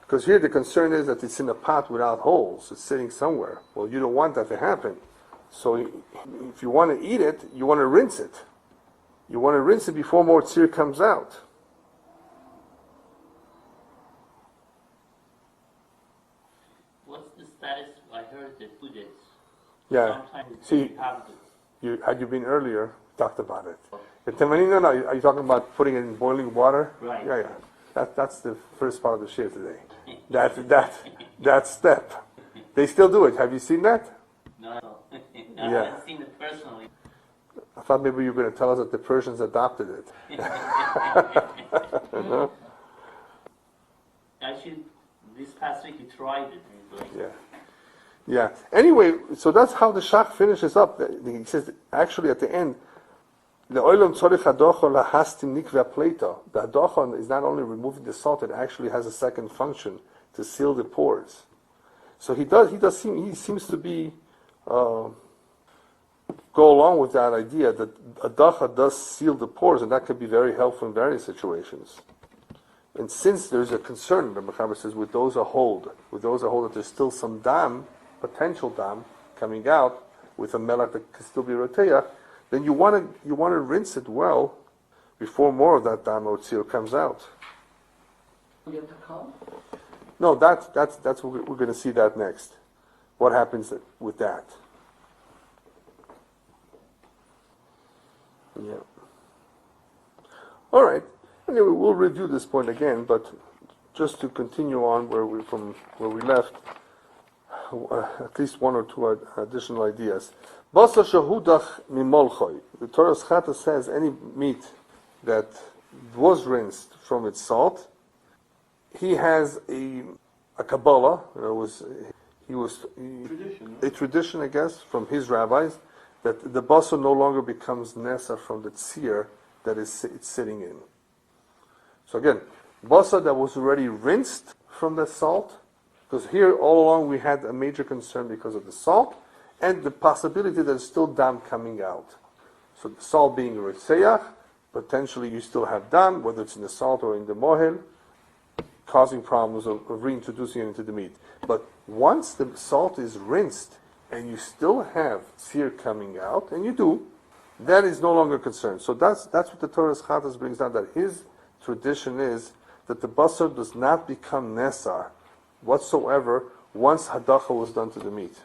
Because here the concern is that it's in a pot without holes. It's sitting somewhere. Well, you don't want that to happen. So if you want to eat it, you want to rinse it. You want to rinse it before more tzir comes out. What's the status? I heard the 2 days. Yeah. Sometimes See, had you been earlier, we talked about it. No, are you talking about putting it in boiling water? Right. Yeah. That's the first part of the shir today. That step. They still do it. Have you seen that? No. I Yeah. haven't seen it personally. I thought maybe you were going to tell us that the Persians adopted it. No? Actually, this past week he tried it. And he's like, Yeah. Anyway, so that's how the Shach finishes up. He says, actually at the end, the oilom tzorich hadocho lahastim nikveh pleito. The hadocho is not only removing the salt; it actually has a second function to seal the pores. So he seems to be go along with that idea that adacha does seal the pores, and that can be very helpful in various situations. And since there's a concern, the Mechaber says, with those who hold that there's still some dam, potential dam, coming out with a melech that can still be roteach, then you want to rinse it well before more of that dam or tzir comes out. Yet to come? No, that's what we're going to see that next. What happens with that? Yeah. All right. Anyway, we'll review this point again, but just to continue on where we left, at least one or two additional ideas. Basar shehudach mimolchoi. The Torah's Chata says any meat that was rinsed from its salt, he has a Kabbalah, a tradition, I guess, from his rabbis, that the basar no longer becomes nesa from the tzir that it's sitting in. So again, basar that was already rinsed from the salt, because here all along we had a major concern because of the salt, and the possibility that there's still dam coming out. So the salt being a ritzeach, potentially you still have dam, whether it's in the salt or in the mohel, causing problems of reintroducing it into the meat. But once the salt is rinsed and you still have tzir coming out, and you do, that is no longer a concern. So that's what the Torah's Chatas brings down, that his tradition is that the basar does not become nesar whatsoever once hadacha was done to the meat.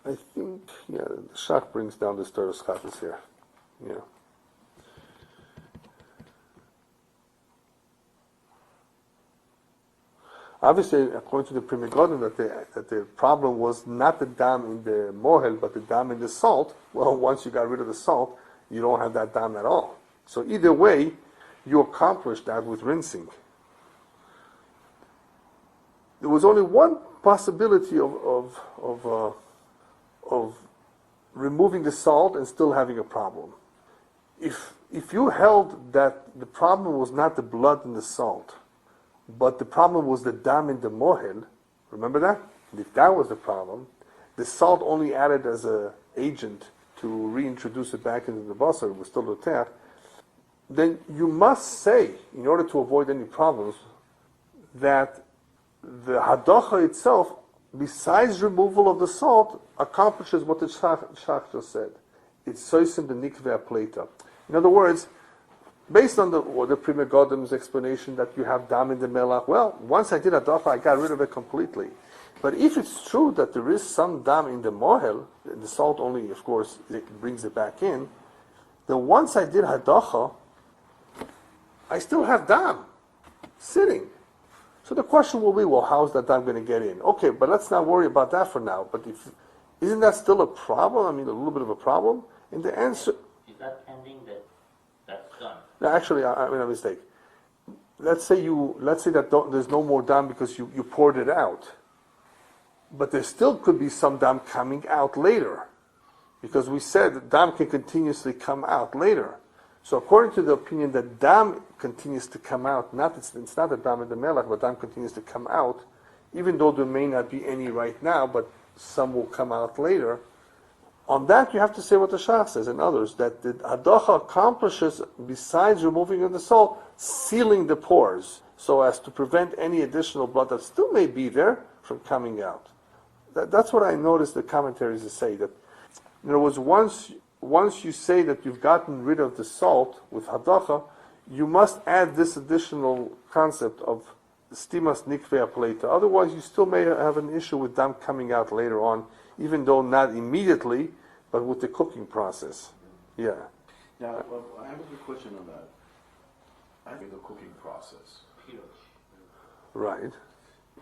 I think, the Shach brings down this Torah's Chatas here. Yeah. Obviously, according to the Pri Megadim, that the problem was not the dam in the mohel, but the dam in the salt. Well, once you got rid of the salt, you don't have that dam at all. So either way, you accomplished that with rinsing. There was only one possibility of removing the salt and still having a problem. If if you held that the problem was not the blood and the salt, but the problem was the dam in the mohel, remember that? And if that was the problem, the salt only added as an agent to reintroduce it back into the basar, it was still Yore Deah, then you must say, in order to avoid any problems, that the hadacha itself, besides removal of the salt, accomplishes what the Shach just said. It's soisim the nikveh pleta. In other words, based on the Pri Megadim's explanation that you have dam in the melach, well, once I did hadacha, I got rid of it completely. But if it's true that there is some dam in the mohel, the salt only, of course, it brings it back in, then once I did hadacha, I still have dam sitting. So the question will be, well, how's that dam going to get in? Okay, but let's not worry about that for now. But isn't that still a problem? I mean, a little bit of a problem? And the answer... Is that pending that's done? No, actually, I made a mistake. Let's say that there's no more dam because you poured it out. But there still could be some dam coming out later. Because we said that dam can continuously come out later. So according to the opinion that dam continues to come out, it's not a dam in the melech, but dam continues to come out, even though there may not be any right now, but some will come out later. On that, you have to say what the Shach says and others, that the hadacha accomplishes, besides removing the salt, sealing the pores, so as to prevent any additional blood that still may be there from coming out. That's what I noticed the commentaries say, that in other words, once you say that you've gotten rid of the salt with hadacha, you must add this additional concept of stimas nikveh pleta. Otherwise, you still may have an issue with dam coming out later on, even though not immediately, but with the cooking process. Yeah. Now, I have a good question on that. I think the cooking process. Right.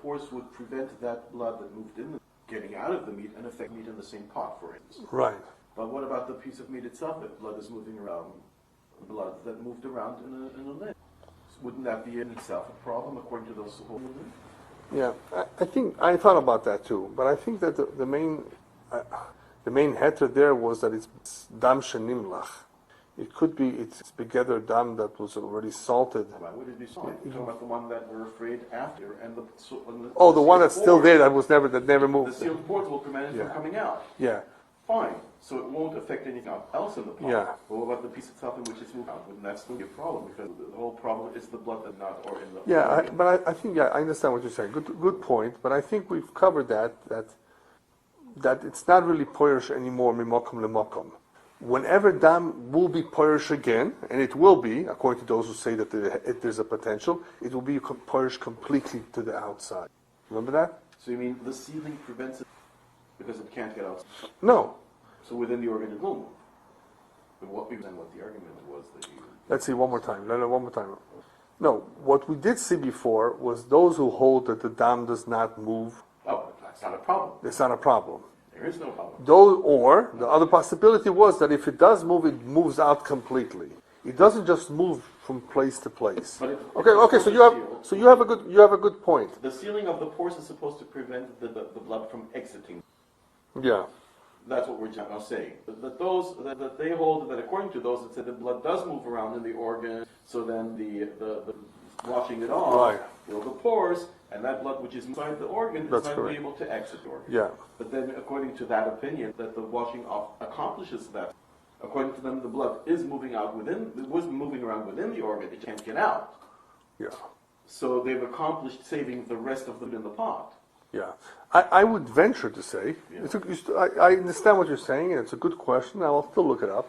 Pores would prevent that blood that moved in getting out of the meat and affect meat in the same pot, for instance. Right. But what about the piece of meat itself? If blood is moving around, blood that moved around in a lid, wouldn't that be in itself a problem according to those who? Yeah, I think I thought about that too, but I think that the main heter there was that it's dam shenimlach. It could be it's together dam that was already salted. Why would it be salted? You're talking about the one that we're afraid after, and the one that's still there that never moved. The sealed pores will prevent it from coming out. Yeah. Fine. So it won't affect anything else in the pot. Yeah. But what about the piece itself in which it's moved out? Wouldn't that still be a problem? Because the whole problem is the blood that not or in the. Yeah, I think I understand what you're saying. Good point. But I think we've covered that it's not really poirish anymore mimokum lemokum. Whenever dam will be poirish again, and it will be, according to those who say that there's a potential, it will be poirish completely to the outside. Remember that? So you mean the sealing prevents it because it can't get out? No. So within the organ it will move. But what the argument was that you... Let's see one more time. One more time. No, what we did see before was those who hold that the dam does not move. Oh, that's not a problem. It's not a problem. There is no problem. Or the other possibility was that if it does move, it moves out completely. It doesn't just move from place to place. Okay. So you have a good point. The sealing of the pores is supposed to prevent the blood from exiting. Yeah. That's what we're now saying. That they hold that according to those that say the blood does move around in the organ, so then the washing it off will the pores, and that blood which is inside the organ is not be able to exit the organ. Yeah. But then according to that opinion, that the washing off accomplishes that. According to them, the blood is moving around within the organ, it can't get out. Yeah. So they've accomplished saving the rest of them in the pot. Yeah. I would venture to say, I understand what you're saying, and it's a good question, I'll still look it up,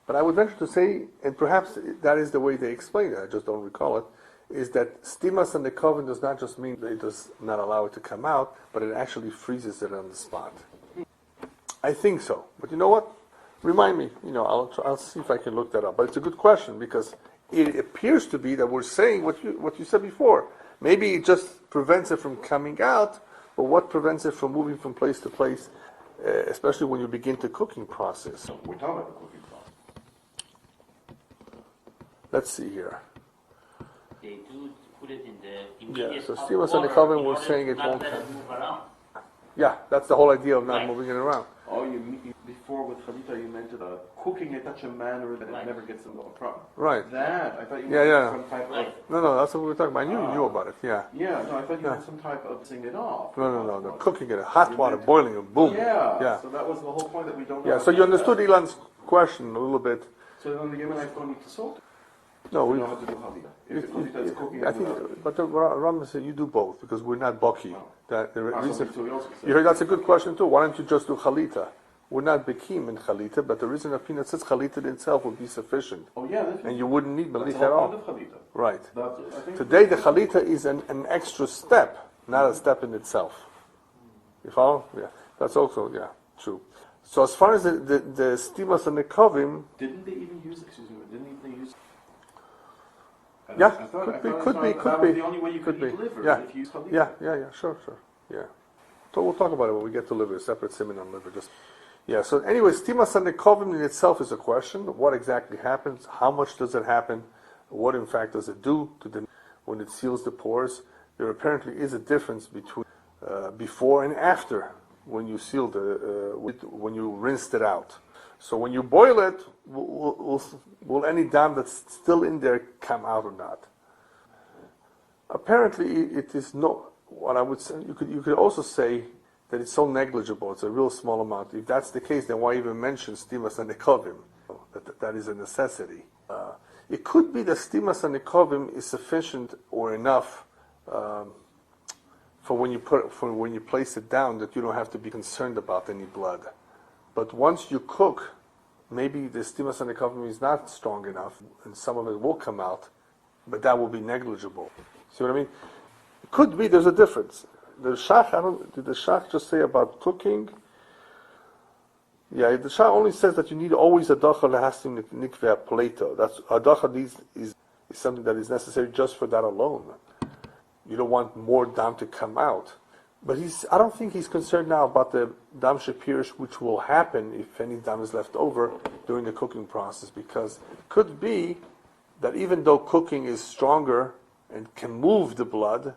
but I would venture to say, and perhaps that is the way they explain it, I just don't recall it, is that stimas and the coven does not just mean that it does not allow it to come out, but it actually freezes it on the spot. I think so. But you know what? Remind me, I'll see if I can look that up. But it's a good question, because it appears to be that we're saying what you said before. Maybe it just prevents it from coming out, but what prevents it from moving from place to place, especially when you begin the cooking process? We're talking about the cooking process. Let's see here. They do put it in the immediate so hot stimas and the water coven in were order saying to it not won't let it move around. Yeah, that's the whole idea of not Right. moving it around. Oh, you before with chalita you meant cooking it in such a manner that it never gets a problem. Right. That, I thought you Yeah, meant some type of... No, that's what we were talking about. I knew about it, yeah. Yeah, no, I thought you meant some type of singing it off. No. Cooking it, hot water, boiling it, boom. Yeah, so that was the whole point that we don't know. Yeah, so you understood Ilan's question a little bit. So then the Yemenite don't need to salt? No, we don't have to do chalita. If chalita is cooking I think, but the Rambam said you do both because we're not baki. That the reason, you you heard that's a good question too. Why don't you just do chalita? We're not bekim in chalita, but the reason of peanut says chalita in itself would be sufficient. Oh yeah, and you wouldn't need melicha that's at all. Right. Today the chalita is an extra step, not a step in itself. You follow? Yeah, that's also true. So as far as the stimas and the kovim, didn't they even use? Excuse me. Didn't they use? Yeah, I thought could be. That was the only way you could eat liver. Yeah. If you use chalita. Yeah, sure. Yeah. So we'll talk about it when we get to liver, separate siman on liver. So anyway, stimas and the kovim in itself is a question. What exactly happens? How much does it happen? What in fact does it do to when it seals the pores? There apparently is a difference between before and after when you sealed when you rinsed it out. So when you boil it, will any dam that's still in there come out or not? Apparently, it is no. What I would say, you could also say that it's so negligible. It's a real small amount. If that's the case, then why even mention stimas and nekovim? That is a necessity. It could be that stimas and nekovim is sufficient or enough for when you place it down that you don't have to be concerned about any blood. But once you cook, maybe the stimas and nekovim is not strong enough, and some of it will come out, but that will be negligible. See what I mean? It could be there's a difference. The Shach, did the Shach just say about cooking? Yeah, the Shach only says that you need always adacha lehasim nikveh plato. That's adacha is something that is necessary just for that alone. You don't want more dam to come out. But I don't think he's concerned now about the dam shapirish, which will happen if any dam is left over during the cooking process, because it could be that even though cooking is stronger and can move the blood,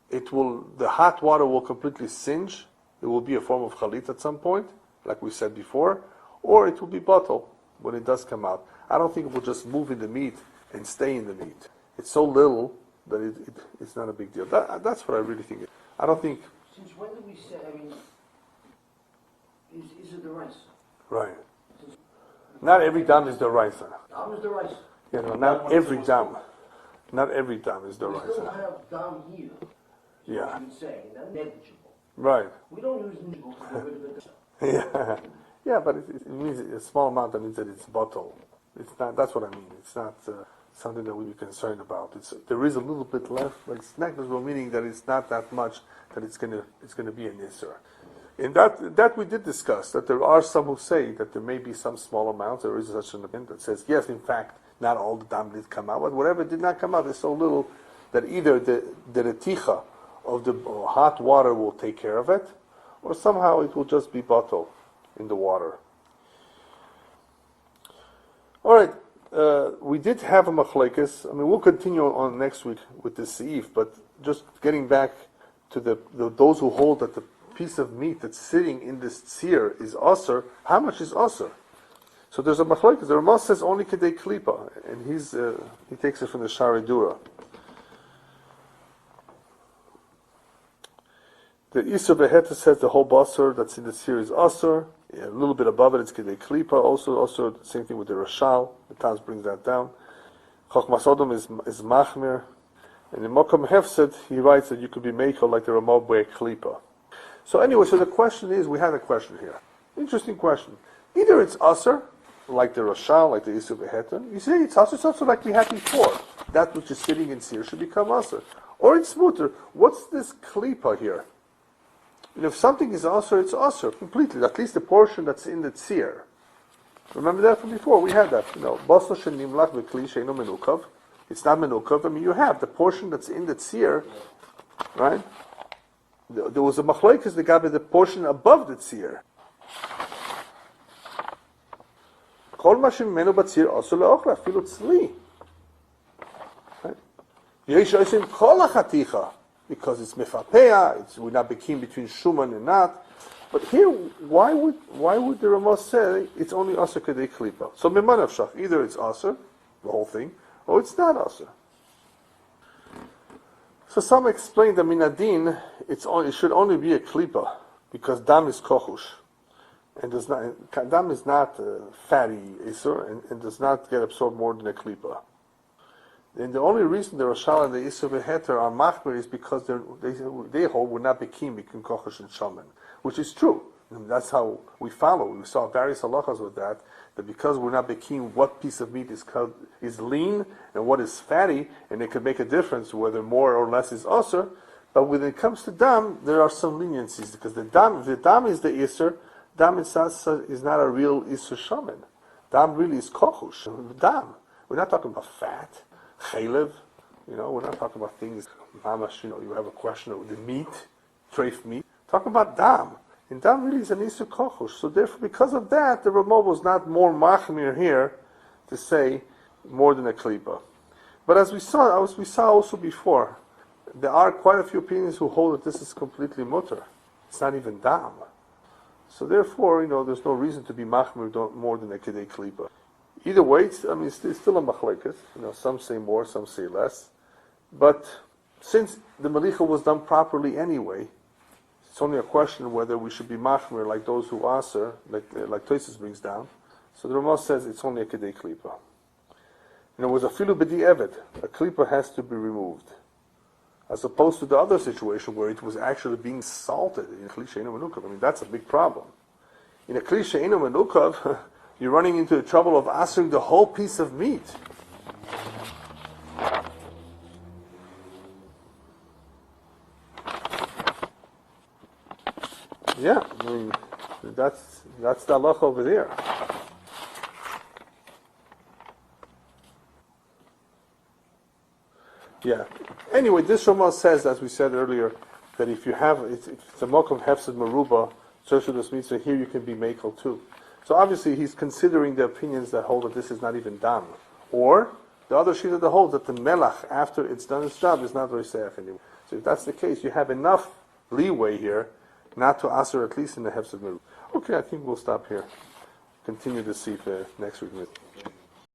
the hot water will completely singe. It will be a form of chalit at some point, like we said before, or it will be bottle when it does come out. I don't think it will just move in the meat and stay in the meat. It's so little that it's not a big deal. That's what I really think. I don't think. Since when do we say? I mean, is it the rice? Right. Not every dam is the rice. Dam is the rice. Yeah, no, not every dam. Not every dam is the rice. We still have dam here. Yeah. You can say, not negligible. Right. We don't use negligible to get rid of it. Yeah, but it means a small amount. That means that it's bottle. It's not. That's what I mean. It's not something that we be concerned about. There is a little bit left, but it's negligible, meaning that it's not that much that it's gonna be an isser. In that we did discuss that there are some who say that there may be some small amounts. There is such an opinion that says yes, in fact, not all the dam did come out, but whatever did not come out is so little that either the reticha of the hot water will take care of it, or somehow it will just be bottled in the water. All right, we did have a machlekes. I mean, we'll continue on next week with this seif, but just getting back to those who hold that the piece of meat that's sitting in this tzir is aser. How much is aser? So there's a machlekes. The Ramah says only kedei klipa, and he takes it from the Sharedura. The Isser Beheta says the whole Basar that's in the tzir is aser. A little bit above it, it's kedei klipa. Also the same thing with the Rashal. The Taz brings that down. Chochmas Odom is machmir. And in Mokom Hefset, he writes that you could be mekel like the Ramah by klipa. So anyway, so the question is, we have a question here. Interesting question. Either it's aser, like the Rashal, like the Isser Beheta. You say it's aser, it's also like we had before. That which is sitting in tzir should become aser. Or it's mutter. What's this klipa here? And if something is aser, it's aser completely. At least the portion that's in the tzir. Remember that from before? We had that. Basar shenimlach v'kli sheino menukav. It's not menukav. I mean, you have the portion that's in the tzir, right? There was a machlokes that got the portion above the tzir. Kol ma shemimenu b'tzir aser le'ochla, afilu tzli. Yesh osim kol hachaticha. Because it's mefapea, we're not bekim between Shuman and not. But here, why would the Ramah say it's only Aser Kedei Klipa? So Mimanav Shach, either it's Aser, the whole thing, or it's not Aser. So some explain that Minadin, it should only be a Klipa, because Dam is Kochush. And Dam is not fatty Isur, and does not get absorbed more than a Klipa. And the only reason the Roshal and the Isur Beheter are Machmer is because they hold would not be keen between Kochush and Shaman, which is true. And that's how we follow. We saw various halachas with that because we're not keen what piece of meat is lean and what is fatty, and it could make a difference whether more or less is Osir. But when it comes to Dam, there are some leniencies, because the Dam is the Isur. Dam is not a real Isur Shaman. Dam really is Kochush. Dam. We're not talking about fat. Chaylev, we're not talking about things, mamash, you have a question of the meat, treif meat. Talking about Dam. And Dam really is an Isur Kochush. So therefore, because of that, the Ramah was not more machmir here to say more than a klipa. But as we saw also before, there are quite a few opinions who hold that this is completely mutter. It's not even Dam. So therefore, there's no reason to be machmir more than a kedei klipa. Either way, it's still a machlekes. Some say more, some say less. But since the melicha was done properly anyway, it's only a question whether we should be machmir like those who aser, like Tosis brings down. So the Ramah says it's only a kedei klipa. With a filu b'di eved, a klipa has to be removed, as opposed to the other situation where it was actually being salted in kli she'eino menukav. That's a big problem. In a kli she'eino menukav, you're running into the trouble of asering the whole piece of meat. Yeah, that's the halacha over there. Yeah. Anyway, this Ramah says, as we said earlier, that if you have, it's a mokum hefsed maruba, this means that here you can be makel too. So obviously he's considering the opinions that hold that this is not even dam. Or the other shita that holds that the melach, after it's done its job, is not roiseach anymore. So if that's the case, you have enough leeway here not to aser at least in the hefsed maruba. Okay, I think we'll stop here. Continue to see next week.